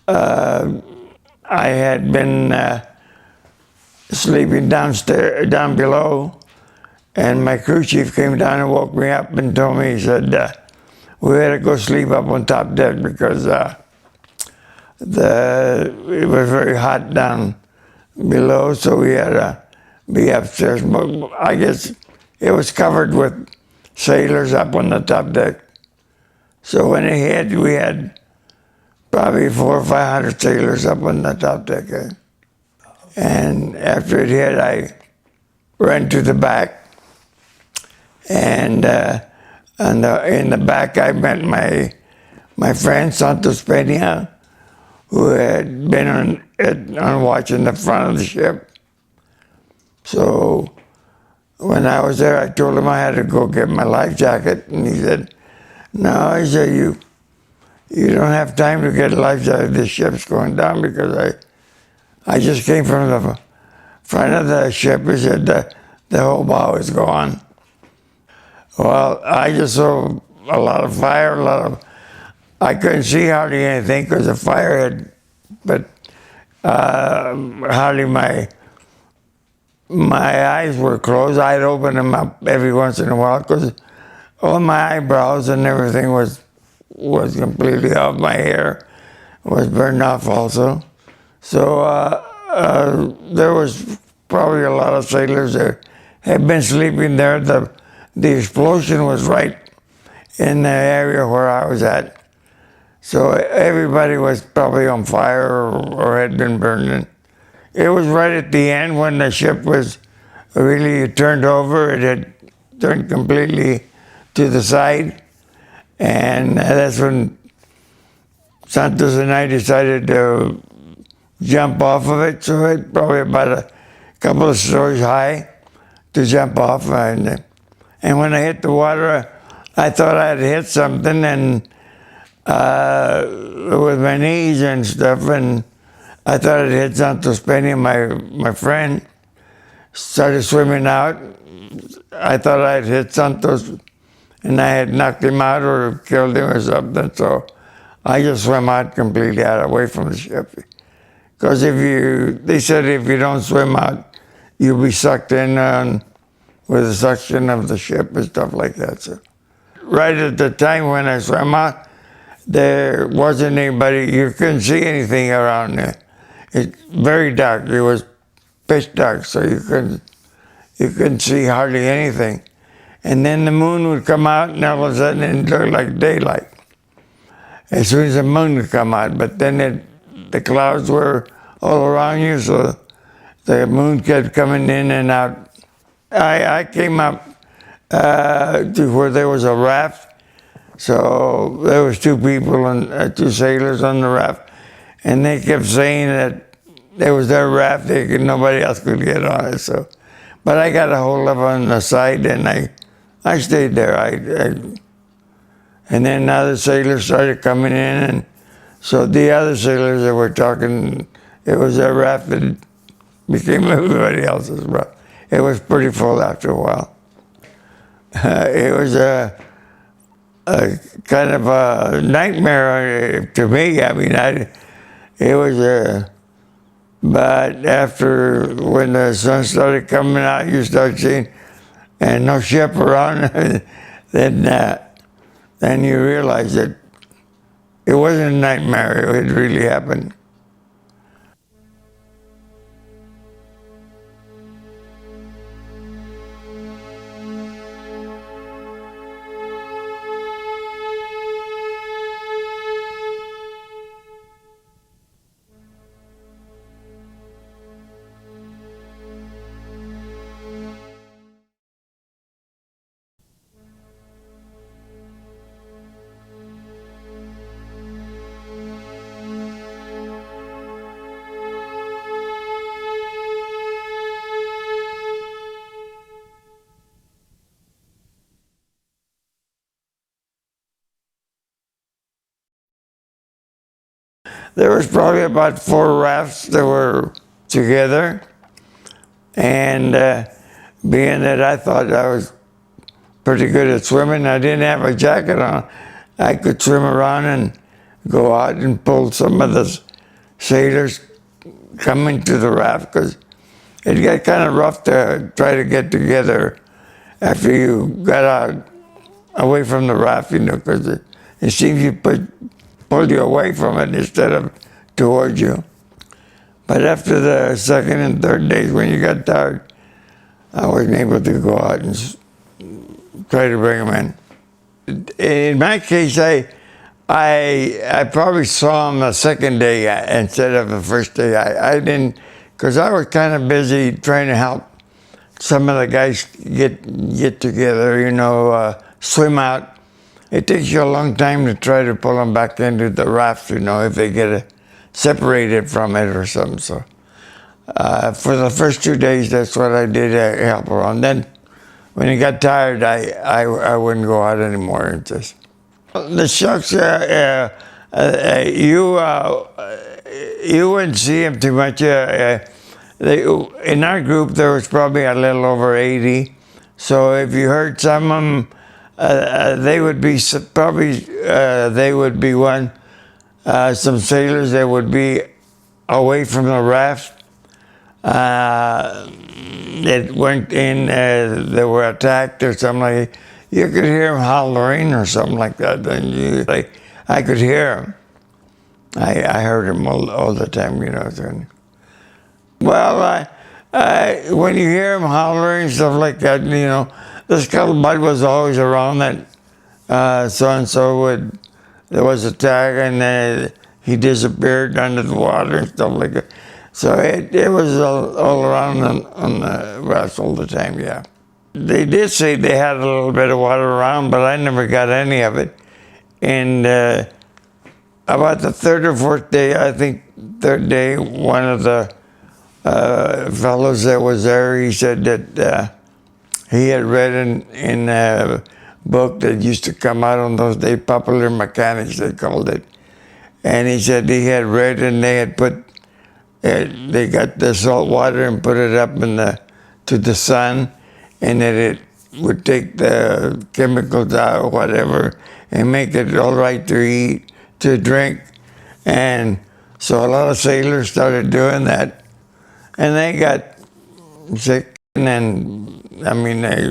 I had been sleeping downstairs, down below, and my crew chief came down and woke me up and told me, he said, we had to go sleep up on top deck because it was very hot down below, so we had to be upstairs. But I guess it was covered with sailors up on the top deck. So when it hit, we had probably 400 or 500 sailors up on the top deck. And after it hit, I ran to the back. And in the back, I met my friend Santos Peña, who had been on watch in the front of the ship. So when I was there, I told him I had to go get my life jacket, and he said, "No," he said, "you don't have time to get a life jacket. The ship's going down," because I just came from the front of the ship. He said the whole bow is gone. Well, I just saw a lot of fire, I couldn't see hardly anything because the fire had, but hardly my eyes were closed. I'd open them up every once in a while because all my eyebrows and everything was completely off. My hair was burned off also. So there was probably a lot of sailors that had been sleeping there. The explosion was right in the area where I was at. So everybody was probably on fire or had been burned. It was right at the end when the ship was really turned over. It had turned completely to the side. And that's when Santos and I decided to jump off of it. So it probably about a couple of stories high to jump off. And when I hit the water, I thought I had hit something, and with my knees and stuff, and I thought I'd hit Santos Peña, my friend. Started swimming out. I thought I'd hit Santos, and I had knocked him out or killed him or something. So I just swam out completely away from the ship. Because they said if you don't swim out, you'll be sucked in with the suction of the ship and stuff like that. So right at the time when I swam out, there wasn't anybody. You couldn't see anything around there. It's very dark. It was pitch dark, so you couldn't see hardly anything. And then the moon would come out, and all of a sudden it looked like daylight as soon as the moon would come out. But then the clouds were all around you, so the moon kept coming in and out. I came up to where there was a raft. So there was two people and two sailors on the raft, and they kept saying that it was their raft. Nobody else could get on it. So, but I got a hold of it on the side, and I stayed there. And then other sailors started coming in, and so the other sailors that were talking, it was their raft that became everybody else's raft. It was pretty full after a while. It was a kind of a nightmare to me. I mean, it was but after, when the sun started coming out, you start seeing, and no ship around, then you realize that it wasn't a nightmare, it really happened. There was probably about 4 rafts that were together, and being that I thought I was pretty good at swimming, I didn't have a jacket on. I could swim around and go out and pull some of sailors coming to the raft because it got kind of rough to try to get together after you got out away from the raft, because it seems pulled you away from it instead of towards you. But after the second and third days, when you got tired, I wasn't able to go out and try to bring them in. In my case, I probably saw them the second day instead of the first day. I didn't, because I was kind of busy trying to help some of the guys get together, swim out. It takes you a long time to try to pull them back into the raft, if they get separated from it or something. So for the first 2 days, that's what I did, help around. Then when he got tired, I wouldn't go out anymore. And just the sharks, you wouldn't see them too much. In our group, there was probably a little over 80. So if you heard some of them, they would be one. Some sailors that would be away from the raft. That went in, they were attacked or something like that. You could hear them hollering or something like that. I could hear them. I heard them all the time, Well, when you hear them hollering and stuff like that, the scuttlebutt was always around that so-and-so there was a tag and he disappeared under the water and stuff like that. So it was all around on the rafts all the time, yeah. They did say they had a little bit of water around, but I never got any of it. And about the third or fourth day, I think third day, one of the fellows that was there, he said that he had read in a book that used to come out on those days, Popular Mechanics, they called it. And he said he had read and they had they got the salt water and put it up to the sun, and that it would take the chemicals out or whatever and make it all right to eat, to drink. And so a lot of sailors started doing that. And they got sick, and then, they